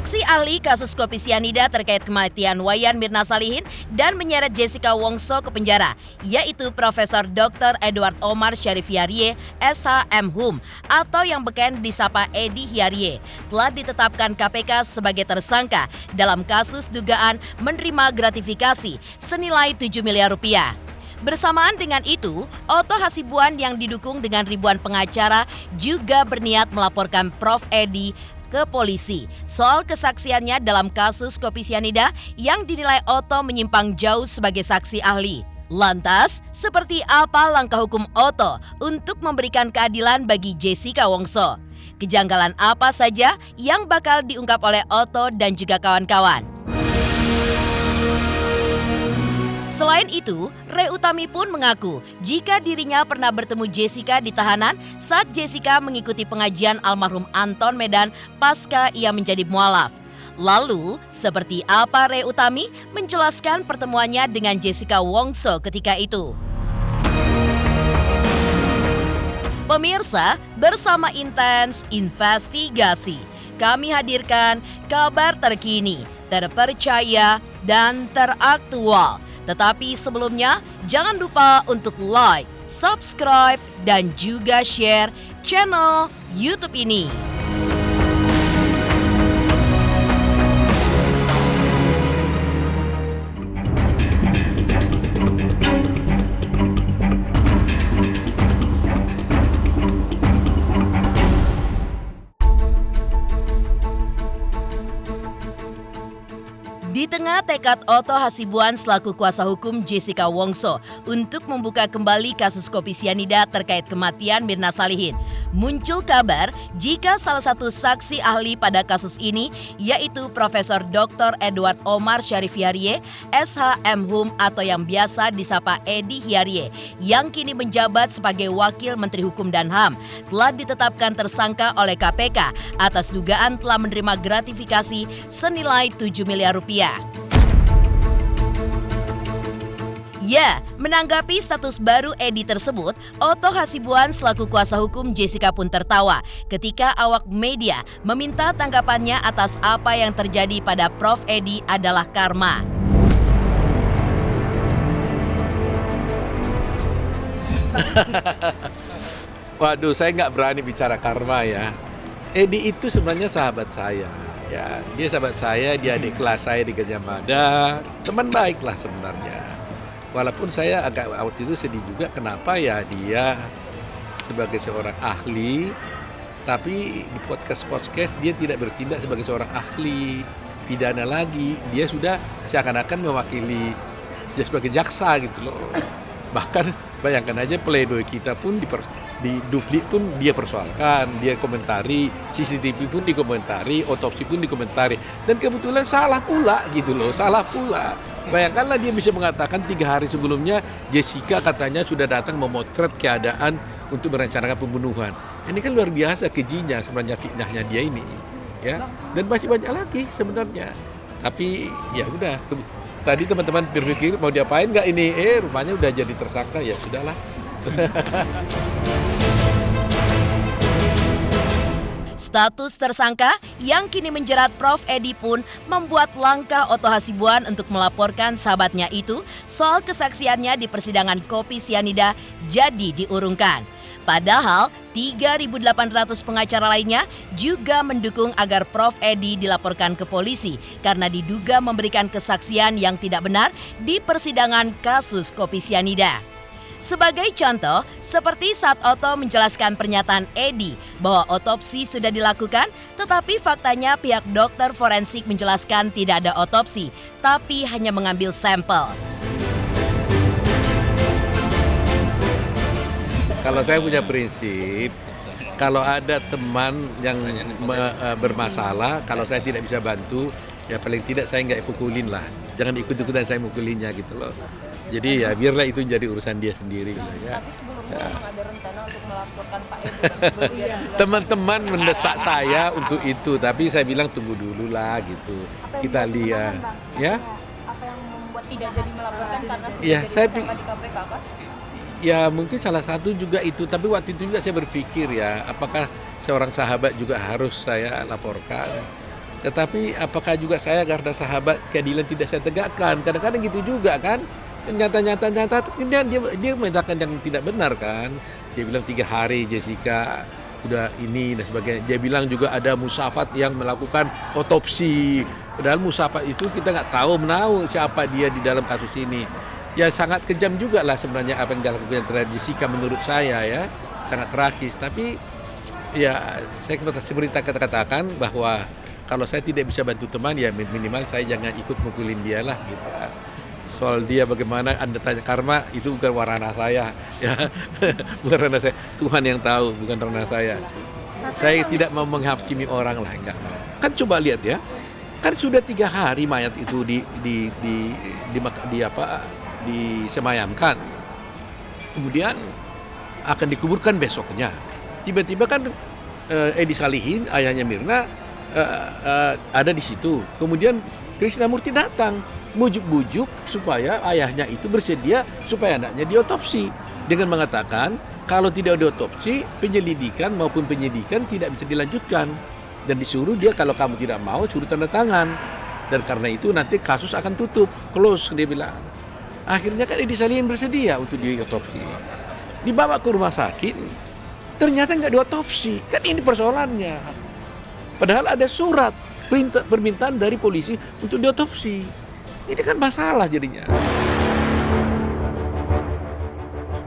Saksi ahli kasus kopi sianida terkait kematian Wayan Mirna Salihin dan menyeret Jessica Wongso ke penjara, yaitu Profesor Dr. Edward Omar Syarif Hyarie, SHM atau yang beken disapa Edi Hyarie, telah ditetapkan KPK sebagai tersangka dalam kasus dugaan menerima gratifikasi senilai 7 miliar rupiah. Bersamaan dengan itu, Otto Hasibuan yang didukung dengan ribuan pengacara juga berniat melaporkan Prof. Edi ke polisi soal kesaksiannya dalam kasus kopi sianida yang dinilai Otto menyimpang jauh sebagai saksi ahli. Lantas, seperti apa langkah hukum Otto untuk memberikan keadilan bagi Jessica Wongso? Kejanggalan apa saja yang bakal diungkap oleh Otto dan juga kawan-kawan? Selain itu, Ray Utami pun mengaku jika dirinya pernah bertemu Jessica di tahanan saat Jessica mengikuti pengajian almarhum Anton Medan pasca ia menjadi mualaf. Lalu, seperti apa Ray Utami menjelaskan pertemuannya dengan Jessica Wongso ketika itu? Pemirsa, bersama Intens Investigasi, kami hadirkan kabar terkini, terpercaya, dan teraktual. Tetapi sebelumnya, jangan lupa untuk like, subscribe, dan juga share channel YouTube ini. Di tengah tekad Otto Hasibuan selaku kuasa hukum Jessica Wongso untuk membuka kembali kasus kopi sianida terkait kematian Mirna Salihin, muncul kabar jika salah satu saksi ahli pada kasus ini yaitu Profesor Dr. Edward Omar Syarif Hyarie, SHM atau yang biasa disapa Edi Hyarie, yang kini menjabat sebagai Wakil Menteri Hukum dan HAM, telah ditetapkan tersangka oleh KPK atas dugaan telah menerima gratifikasi senilai 7 miliar rupiah. Ya, menanggapi status baru Edi tersebut, Otto Hasibuan selaku kuasa hukum Jessica pun tertawa ketika awak media meminta tanggapannya atas apa yang terjadi pada Prof. Edi adalah karma. Waduh, saya nggak berani bicara karma ya. Edi itu sebenarnya sahabat saya. Ya, dia sahabat saya, dia adik kelas saya di Gajah Mada, teman baik lah sebenarnya. Walaupun saya agak waktu itu sedih juga kenapa ya dia sebagai seorang ahli, tapi di podcast dia tidak bertindak sebagai seorang ahli pidana lagi. Dia sudah seakan-akan mewakili dia sebagai jaksa gitu loh. Bahkan bayangkan aja pledoi kita pun di duplik pun dia persoalkan, dia komentari, CCTV pun dikomentari, otopsi pun dikomentari. Dan kebetulan salah pula gitu loh, salah pula. Bayangkanlah dia bisa mengatakan 3 hari sebelumnya Jessica katanya sudah datang memotret keadaan untuk merencanakan pembunuhan. Ini kan luar biasa kejinya sebenarnya fitnahnya dia ini. Ya, dan masih banyak lagi sebenarnya. Tapi ya udah, tadi teman-teman berpikir mau diapain nggak ini? Rupanya udah jadi tersangka, ya sudahlah. Status tersangka yang kini menjerat Prof. Edi pun membuat langkah Otto Hasibuan untuk melaporkan sahabatnya itu soal kesaksiannya di persidangan kopi sianida jadi diurungkan. Padahal 3.800 pengacara lainnya juga mendukung agar Prof. Edi dilaporkan ke polisi karena diduga memberikan kesaksian yang tidak benar di persidangan kasus kopi sianida. Sebagai contoh, seperti saat Otto menjelaskan pernyataan Edi bahwa otopsi sudah dilakukan, tetapi faktanya pihak dokter forensik menjelaskan tidak ada otopsi, tapi hanya mengambil sampel. Kalau saya punya prinsip, kalau ada teman yang bermasalah, kalau saya tidak bisa bantu, ya paling tidak saya nggak pukulin lah. Jangan ikut-ikutan saya mukulinnya gitu loh. Jadi ya biarlah itu jadi urusan dia sendiri lah ya. Tapi sebelumnya memang ada rencana untuk melaporkan Pak Edi. Teman-teman mendesak saya untuk itu, tapi saya bilang tunggu dulu lah gitu. Kita lihat, ya. Apa yang membuat tidak jadi melaporkan karena sudah Ya, jadi saya tersangka di KPK kan? Ya mungkin salah satu juga itu, tapi waktu itu juga saya berpikir ya, apakah seorang sahabat juga harus saya laporkan? Tetapi apakah juga saya karena sahabat keadilan tidak saya tegakkan? Kadang-kadang gitu juga kan. Nyata dia menyatakan yang tidak benar kan. Dia bilang 3 hari Jessica udah ini dan sebagainya. Dia bilang juga ada musafat yang melakukan otopsi. Padahal musafat itu kita nggak tahu menahu siapa dia di dalam kasus ini. Ya sangat kejam juga lah sebenarnya apa yang dilakukan terhadap Jessica menurut saya ya. Sangat tragis. Tapi ya saya seperti katakan bahwa kalau saya tidak bisa bantu teman ya minimal saya jangan ikut mukulin dia lah gitu. Soal dia bagaimana Anda tanya karma itu bukan ranah saya ya. Bukan ranah saya, Tuhan yang tahu, bukan ranah saya. Saya tidak mau menghakimi orang lah, enggak. Kan coba lihat ya. Kan sudah 3 hari mayat itu disemayamkan. Kemudian akan dikuburkan besoknya. Tiba-tiba kan Edi Salihin, ayahnya Mirna ada di situ. Kemudian Krisnamurti datang bujuk-bujuk supaya ayahnya itu bersedia supaya anaknya diotopsi dengan mengatakan kalau tidak diotopsi penyelidikan maupun penyidikan tidak bisa dilanjutkan dan disuruh dia kalau kamu tidak mau suruh tanda tangan dan karena itu nanti kasus akan tutup close dia bilang. Akhirnya kan Edi Salihin bersedia untuk diotopsi, dibawa ke rumah sakit ternyata nggak diotopsi. Kan ini persoalannya, padahal ada surat permintaan dari polisi untuk diotopsi. Ini kan masalah jadinya.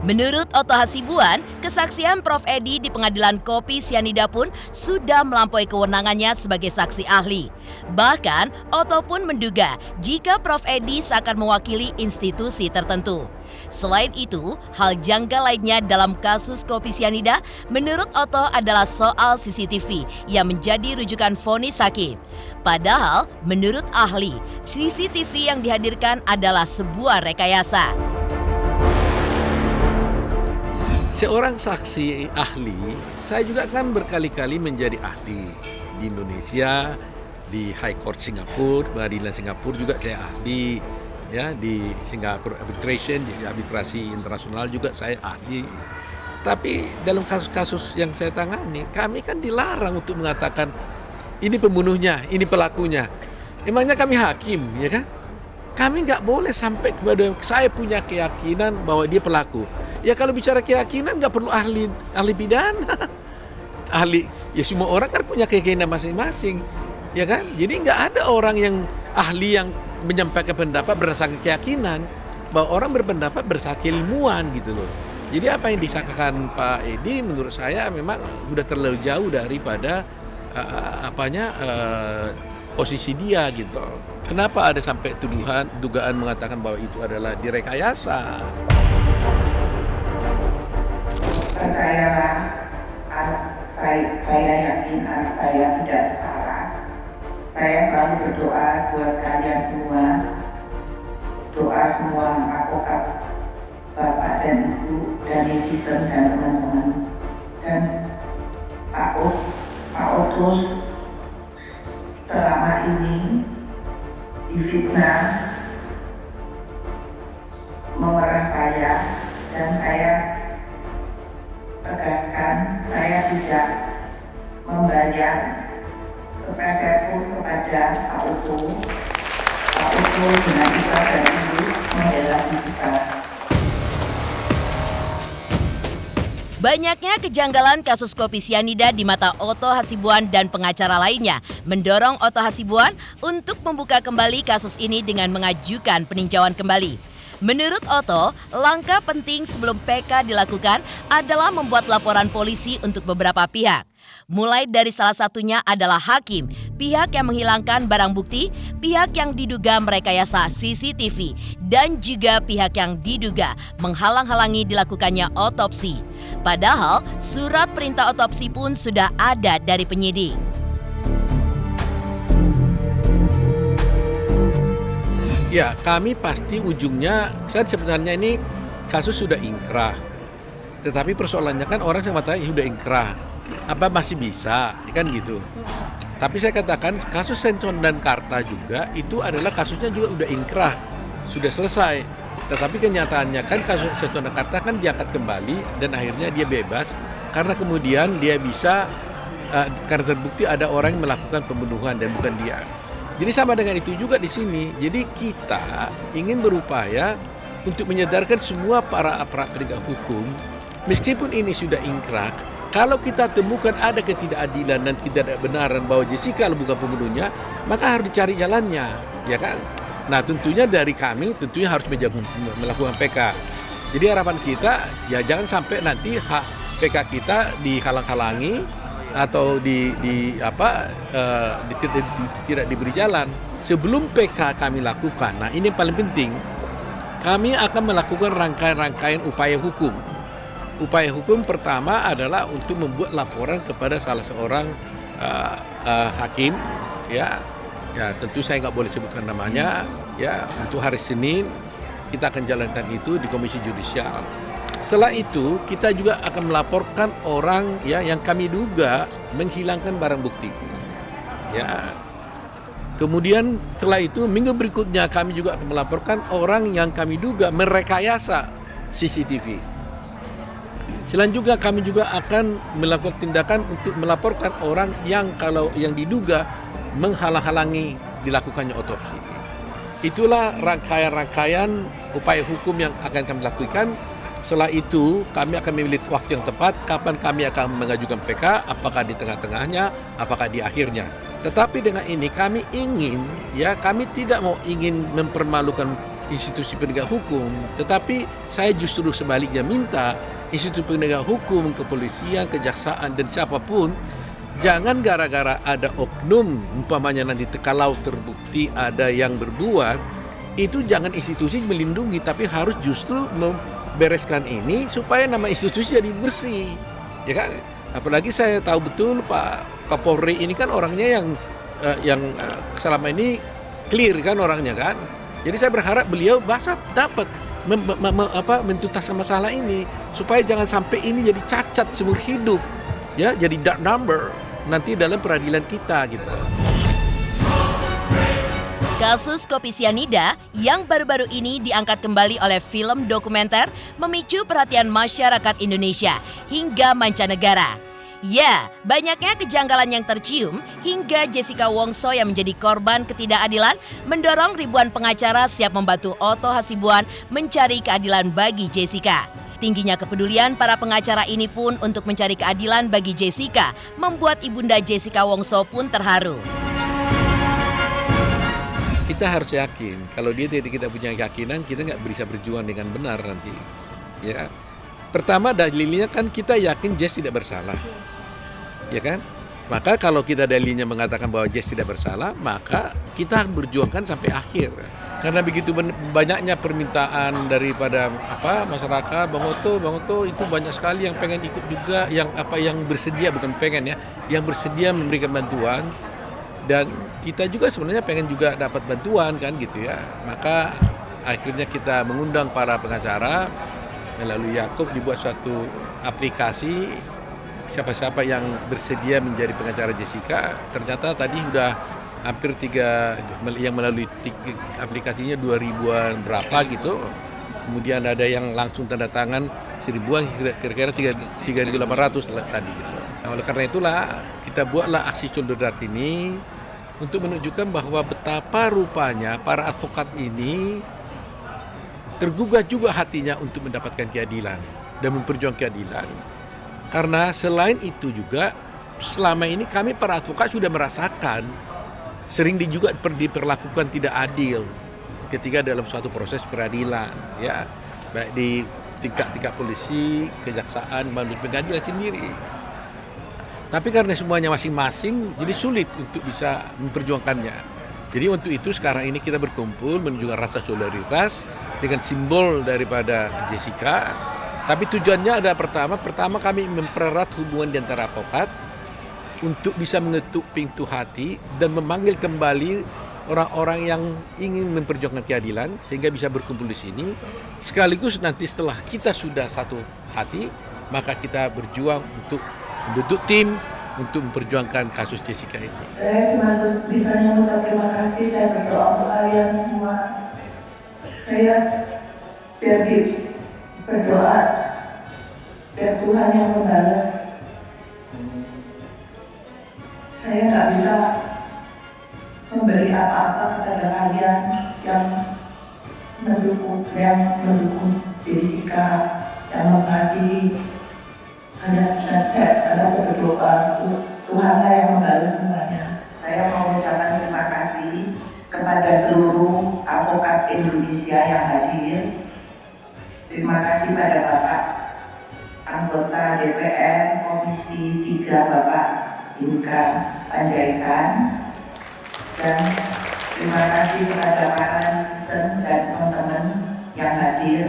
Menurut Otto Hasibuan, kesaksian Prof. Edi di pengadilan kopi sianida pun sudah melampaui kewenangannya sebagai saksi ahli. Bahkan, Otto pun menduga jika Prof. Edi seakan mewakili institusi tertentu. Selain itu, hal janggal lainnya dalam kasus kopi sianida menurut Otto adalah soal CCTV yang menjadi rujukan vonis hakim. Padahal, menurut ahli, CCTV yang dihadirkan adalah sebuah rekayasa. Seorang saksi ahli, saya juga kan berkali-kali menjadi ahli di Indonesia, di High Court Singapura, pengadilan Singapura juga saya ahli, ya di Singapore Arbitration, di arbitrasi internasional juga saya ahli. Tapi dalam kasus-kasus yang saya tangani, kami kan dilarang untuk mengatakan ini pembunuhnya, ini pelakunya. Emangnya kami hakim, ya kan? Kami nggak boleh sampai kepada saya punya keyakinan bahwa dia pelaku. Ya kalau bicara keyakinan nggak perlu ahli pidana, ahli ya semua orang kan punya keyakinan masing-masing, ya kan? Jadi nggak ada orang yang ahli yang menyampaikan pendapat berdasarkan keyakinan, bahwa orang berpendapat berdasarkan ilmuwan gitu loh. Jadi apa yang disangkakan Pak Edi menurut saya memang sudah terlalu jauh daripada posisi dia gitu. Kenapa ada sampai dugaan mengatakan bahwa itu adalah direkayasa? Saya yakin anak saya tidak bersalah. Saya selalu berdoa buat kalian semua, doa semua advokat, Bapak dan Ibu, dan netizen dan teman-teman, dan Pak Otus selama ini difitnah, memeras saya, dan saya tegaskan saya tidak membayar sepeser pun kepada Pak Oto. Pak Oto dengan ikhlas dan tulus membela kita. Banyaknya kejanggalan kasus kopi sianida di mata Otto Hasibuan dan pengacara lainnya mendorong Otto Hasibuan untuk membuka kembali kasus ini dengan mengajukan peninjauan kembali. Menurut Otto, langkah penting sebelum PK dilakukan adalah membuat laporan polisi untuk beberapa pihak. Mulai dari salah satunya adalah hakim, pihak yang menghilangkan barang bukti, pihak yang diduga merekayasa CCTV, dan juga pihak yang diduga menghalang-halangi dilakukannya otopsi. Padahal surat perintah otopsi pun sudah ada dari penyidik. Ya, kami pasti ujungnya, saya sebenarnya ini kasus sudah ingkrah. Tetapi persoalannya kan orang sama tanya sudah ingkrah. Apa masih bisa, kan gitu. Tapi saya katakan kasus Senton dan Karta juga itu adalah kasusnya juga udah ingkrah, sudah selesai. Tetapi kenyataannya kan kasus Senton dan Karta kan diangkat kembali dan akhirnya dia bebas karena kemudian dia bisa karena terbukti ada orang yang melakukan pembunuhan dan bukan dia. Jadi sama dengan itu juga di sini. Jadi kita ingin berupaya untuk menyadarkan semua para aparat penegak hukum, meskipun ini sudah ingkrah, kalau kita temukan ada ketidakadilan dan ketidakbenaran bahwa Jessica bukan pembunuhnya, maka harus dicari jalannya, ya kan? Nah, tentunya dari kami tentunya harus melakukan PK. Jadi harapan kita ya jangan sampai nanti hak PK kita dihalang-halangi atau tidak diberi jalan. Sebelum PK kami lakukan, nah ini yang paling penting, kami akan melakukan rangkaian-rangkaian upaya hukum. Upaya hukum pertama adalah untuk membuat laporan kepada salah seorang hakim, ya tentu saya nggak boleh sebutkan namanya, ya untuk hari Senin kita akan jalankan itu di Komisi Judisial. Setelah itu kita juga akan melaporkan orang ya yang kami duga menghilangkan barang bukti. Ya. Kemudian setelah itu minggu berikutnya kami juga akan melaporkan orang yang kami duga merekayasa CCTV. Selanjutnya kami juga akan melakukan tindakan untuk melaporkan orang yang diduga menghalang-halangi dilakukannya otopsi. Itulah rangkaian-rangkaian upaya hukum yang akan kami lakukan. Setelah itu kami akan memilih waktu yang tepat kapan kami akan mengajukan PK, apakah di tengah-tengahnya, apakah di akhirnya. Tetapi dengan ini kami tidak mau mempermalukan institusi penegak hukum, tetapi saya justru sebaliknya minta institusi penegak hukum, kepolisian, kejaksaan dan siapapun jangan gara-gara ada oknum umpamanya nanti kalau terbukti ada yang berbuat, itu jangan institusi melindungi tapi harus justru membereskan ini supaya nama institusi jadi bersih, ya kan? Apalagi saya tahu betul Pak Kapolri ini kan orangnya yang selama ini clear kan orangnya kan. Jadi saya berharap beliau dapat mentuntas masalah ini supaya jangan sampai ini jadi cacat seumur hidup, ya, jadi dark number nanti dalam peradilan kita gitu. Kasus kopi sianida yang baru-baru ini diangkat kembali oleh film dokumenter memicu perhatian masyarakat Indonesia hingga mancanegara. Ya, banyaknya kejanggalan yang tercium hingga Jessica Wongso yang menjadi korban ketidakadilan mendorong ribuan pengacara siap membantu Otto Hasibuan mencari keadilan bagi Jessica. Tingginya kepedulian para pengacara ini pun untuk mencari keadilan bagi Jessica membuat ibunda Jessica Wongso pun terharu. Kita harus yakin, kalau kita punya keyakinan, kita nggak bisa berjuang dengan benar nanti. Ya, pertama dalilnya kan kita yakin Jess tidak bersalah, ya kan? Maka kalau kita dalilnya mengatakan bahwa Jess tidak bersalah, maka kita berjuangkan sampai akhir. Karena begitu banyaknya permintaan daripada masyarakat, Bang Otto itu banyak sekali yang pengen ikut juga, yang bersedia bukan pengen ya, yang bersedia memberikan bantuan. Dan kita juga sebenarnya pengen juga dapat bantuan kan gitu ya. Maka akhirnya kita mengundang para pengacara melalui Yakub dibuat suatu aplikasi siapa-siapa yang bersedia menjadi pengacara Jessica. Ternyata tadi sudah hampir yang melalui aplikasinya 2000-an berapa gitu. Kemudian ada yang langsung tanda tangan 1000-an, kira-kira 3.800 tadi gitu. Nah, oleh karena itulah kita buatlah aksi solidaritas ini untuk menunjukkan bahwa betapa rupanya para advokat ini tergugah juga hatinya untuk mendapatkan keadilan dan memperjuangkan keadilan. Karena selain itu juga selama ini kami para advokat sudah merasakan sering juga diperlakukan tidak adil ketika dalam suatu proses peradilan, ya, baik di tingkat polisi, kejaksaan, maupun pengadilan sendiri. Tapi karena semuanya masing-masing, jadi sulit untuk bisa memperjuangkannya. Jadi untuk itu sekarang ini kita berkumpul menunjukkan rasa solidaritas dengan simbol daripada Jessica. Tapi tujuannya adalah pertama kami mempererat hubungan di antara advokat untuk bisa mengetuk pintu hati dan memanggil kembali orang-orang yang ingin memperjuangkan keadilan sehingga bisa berkumpul di sini. Sekaligus nanti setelah kita sudah satu hati, maka kita berjuang untuk membentuk tim untuk memperjuangkan kasus Jessica ini. Saya cuma bisa mengucap terima kasih, saya berdoa untuk kalian semua. Saya berdoa biar Tuhan yang membalas saya nggak bisa memberi apa-apa kepada kalian yang mendukung Jessica, yang mengasihi. Hanya saya berdoa untuk Tuhanlah yang membalas semuanya. Saya mau mengucapkan terima kasih kepada seluruh advokat Indonesia yang hadir. Terima kasih pada Bapak anggota DPR Komisi 3 Bapak Inka Panjaitan, dan terima kasih kepada para netizen dan teman-teman yang hadir.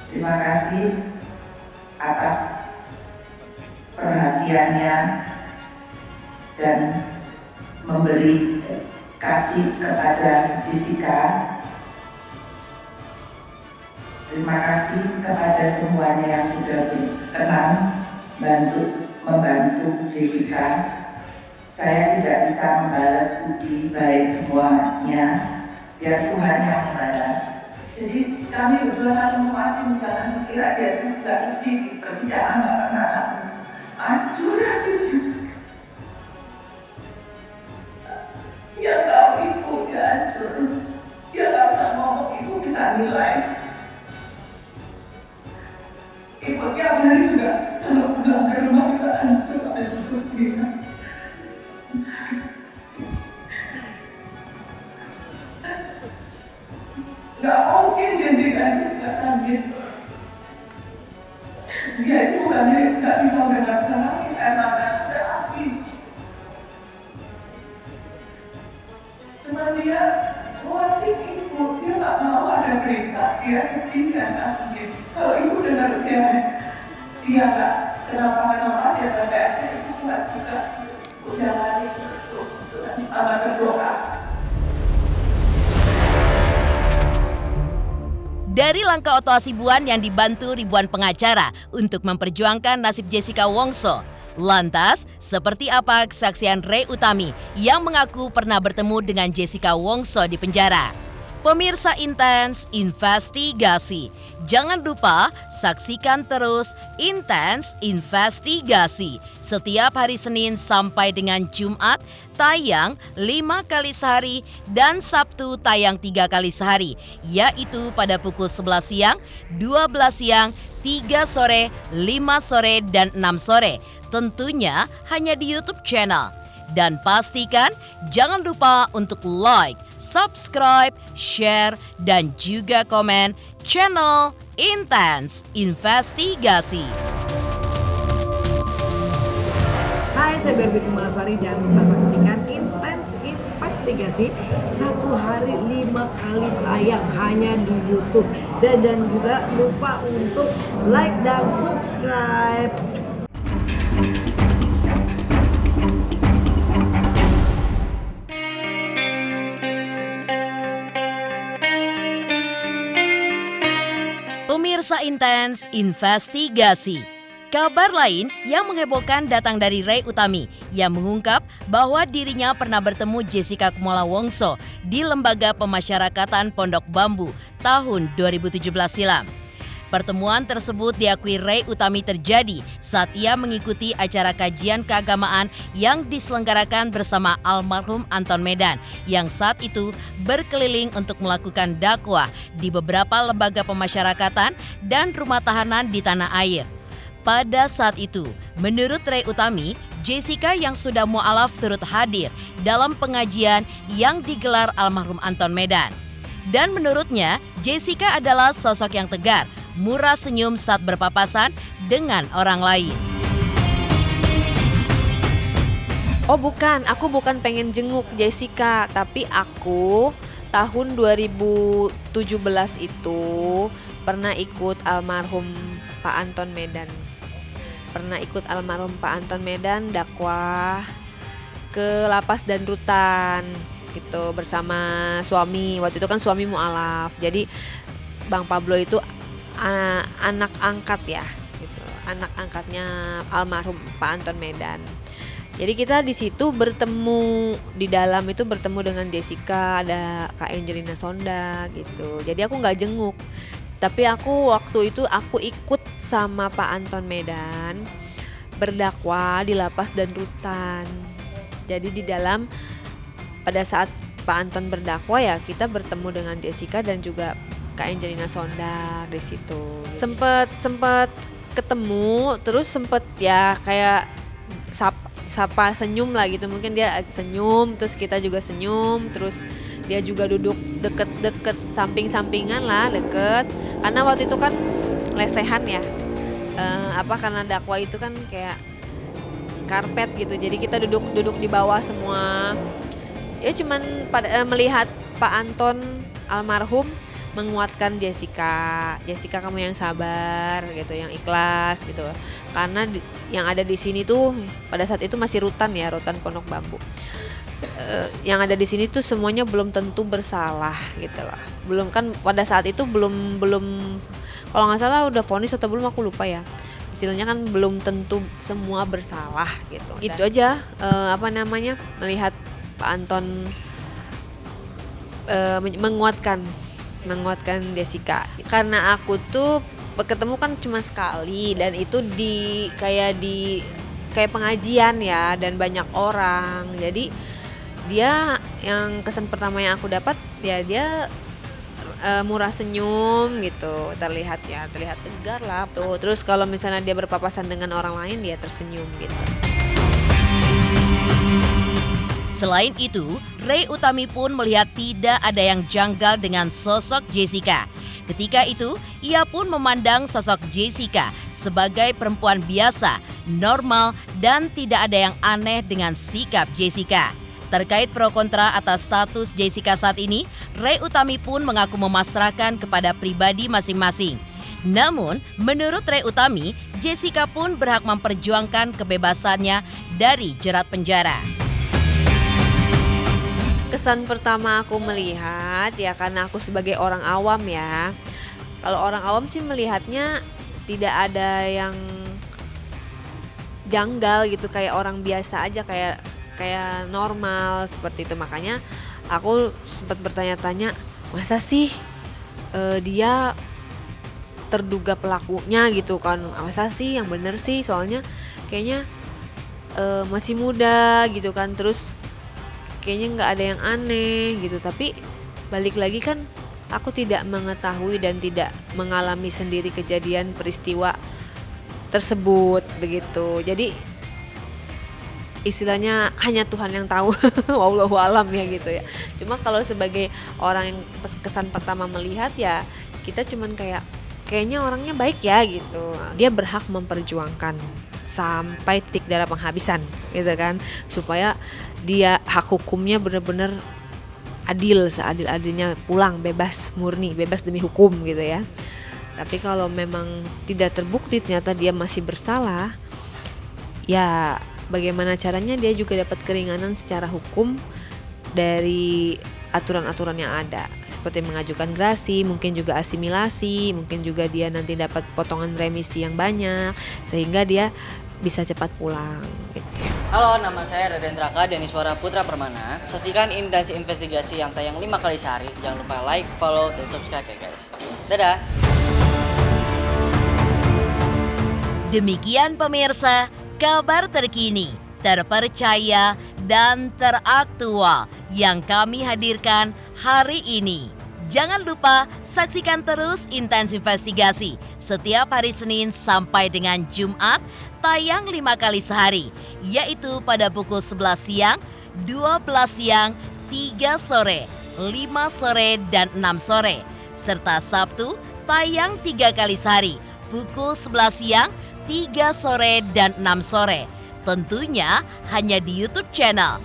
Terima kasih atas perhatiannya dan memberi kasih kepada Jessica. Terima kasih kepada semuanya yang sudah berkenan membantu Jessica. Saya tidak bisa membalas budi baik semuanya, biar Tuhan yang membalas. Jadi kami berdua saling menguatkan, jangan kira dia itu nggak sedih di persidangan, nggak pernah habis. Hancur hati. Dia tahu ibu dia hancur. Dia nggak pernah ngomong, ibu kita nilai. Ibu tiap hari juga kalau pulang ke rumah kita hancur, ada sesuatu. Nggak mungkin Jessica itu nggak nangis. Dia itu bukannya nggak bisa nangis, air mata udah habis. Cuma dia khawatir ibu, dia nggak mau ada berita, dia sedih dan nangis. Kalau ibu dengar dia nggak kenapa dia sampai ibu nggak bisa jalani terus sama berdoa. Dari langkah Otto Hasibuan yang dibantu ribuan pengacara untuk memperjuangkan nasib Jessica Wongso, lantas seperti apa kesaksian Ray Utami yang mengaku pernah bertemu dengan Jessica Wongso di penjara? Pemirsa Intens Investigasi, jangan lupa saksikan terus Intens Investigasi setiap hari Senin sampai dengan Jumat tayang 5 kali sehari dan Sabtu tayang 3 kali sehari, yaitu pada pukul 11 siang, 12 siang, 3 sore, 5 sore, dan 6 sore. Tentunya hanya di YouTube channel. Dan pastikan jangan lupa untuk like, subscribe, share, dan juga komen channel Intens Investigasi. Hai, saya Barbie Kumalasari, jangan lupa saksikan Intens Investigasi 1 hari 5 kali tayang hanya di YouTube. Dan jangan juga lupa untuk like dan subscribe. Pemirsa Intens Investigasi. Kabar lain yang menghebohkan datang dari Ray Utami yang mengungkap bahwa dirinya pernah bertemu Jessica Kumala Wongso di Lembaga Pemasyarakatan Pondok Bambu tahun 2017 silam. Pertemuan tersebut diakui Ray Utami terjadi saat ia mengikuti acara kajian keagamaan yang diselenggarakan bersama almarhum Anton Medan yang saat itu berkeliling untuk melakukan dakwah di beberapa lembaga pemasyarakatan dan rumah tahanan di tanah air. Pada saat itu, menurut Ray Utami, Jessica yang sudah mu'alaf turut hadir dalam pengajian yang digelar almarhum Anton Medan. Dan menurutnya, Jessica adalah sosok yang tegar, murah senyum saat berpapasan dengan orang lain. Oh bukan, aku bukan pengen jenguk Jessica, tapi aku tahun 2017 itu pernah ikut almarhum Pak Anton Medan. Dakwah ke lapas dan rutan gitu bersama suami. Waktu itu kan suami mu'alaf. Jadi Bang Pablo itu anak angkat ya gitu. Anak angkatnya almarhum Pak Anton Medan. Jadi kita di situ bertemu, di dalam itu bertemu dengan Jessica, ada Kak Angelina Sonda gitu. Jadi aku nggak jenguk, tapi waktu itu aku ikut sama Pak Anton Medan berdakwah di lapas dan rutan. Jadi di dalam pada saat Pak Anton berdakwah ya kita bertemu dengan Jessica dan juga Kak Angelina Sondang di situ. Sempet ketemu, terus sempet ya kayak sapa senyum lah gitu, mungkin dia senyum, terus kita juga senyum, terus dia juga duduk deket samping-sampingan lah, deket. Karena waktu itu kan lesehan ya, karena dakwah itu kan kayak karpet gitu, jadi kita duduk di bawah semua. Ya cuman melihat Pak Anton almarhum menguatkan Jessica kamu yang sabar gitu, yang ikhlas gitu. Karena yang ada di sini tuh pada saat itu masih rutan Pondok Bambu. Yang ada di sini tuh semuanya belum tentu bersalah gitu lah. Belum kan pada saat itu belum kalau nggak salah udah vonis atau belum aku lupa ya. Istilahnya kan belum tentu semua bersalah gitu. Itu aja melihat Pak Anton menguatkan Jessica. Karena aku tuh ketemu kan cuma sekali dan itu kayak pengajian ya, dan banyak orang. Jadi dia yang kesan pertama yang aku dapat ya dia murah senyum gitu, terlihat tegar lah tuh. Terus kalau misalnya dia berpapasan dengan orang lain dia tersenyum gitu. Selain itu, Ray Utami pun melihat tidak ada yang janggal dengan sosok Jessica. Ketika itu, ia pun memandang sosok Jessica sebagai perempuan biasa, normal, dan tidak ada yang aneh dengan sikap Jessica. Terkait pro kontra atas status Jessica saat ini, Ray Utami pun mengaku memasrahkan kepada pribadi masing-masing. Namun, menurut Ray Utami, Jessica pun berhak memperjuangkan kebebasannya dari jerat penjara. Kesan pertama aku melihat ya, karena aku sebagai orang awam ya. Kalau orang awam sih melihatnya tidak ada yang janggal gitu, kayak orang biasa aja, kayak normal seperti itu. Makanya aku sempat bertanya-tanya, masa sih dia terduga pelakunya gitu kan, masa sih yang bener sih, soalnya kayaknya masih muda gitu kan, terus kayaknya nggak ada yang aneh gitu. Tapi balik lagi kan aku tidak mengetahui dan tidak mengalami sendiri kejadian peristiwa tersebut begitu. Jadi istilahnya hanya Tuhan yang tahu, wallahu alam ya gitu ya. Cuma kalau sebagai orang yang kesan pertama melihat ya, kita cuman kayaknya orangnya baik ya gitu. Dia berhak memperjuangkan sampai titik darah penghabisan gitu kan, supaya dia hak hukumnya benar-benar adil, seadil-adilnya, pulang bebas murni, bebas demi hukum gitu ya. Tapi kalau memang tidak terbukti ternyata dia masih bersalah, ya bagaimana caranya dia juga dapat keringanan secara hukum dari aturan-aturan yang ada, seperti mengajukan grasi, mungkin juga asimilasi, mungkin juga dia nanti dapat potongan remisi yang banyak sehingga dia bisa cepat pulang gitu. Halo, nama saya Raden Traka, Deniswara Putra Permana. Saksikan Intensi Investigasi yang tayang 5 kali sehari. Jangan lupa like, follow, dan subscribe ya guys. Dadah. Demikian pemirsa, kabar terkini, terpercaya, dan teraktual yang kami hadirkan hari ini. Jangan lupa saksikan terus Intensi Investigasi setiap hari Senin sampai dengan Jumat, tayang 5 kali sehari, yaitu pada pukul 11 siang, 12 siang, 3 sore, 5 sore, dan 6 sore. Serta Sabtu tayang 3 kali sehari, pukul 11 siang, 3 sore, dan 6 sore. Tentunya hanya di YouTube channel.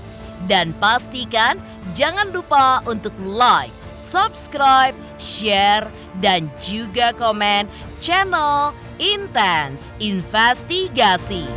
Dan pastikan jangan lupa untuk like, subscribe, share, dan juga komen channel Intensi Investigasi.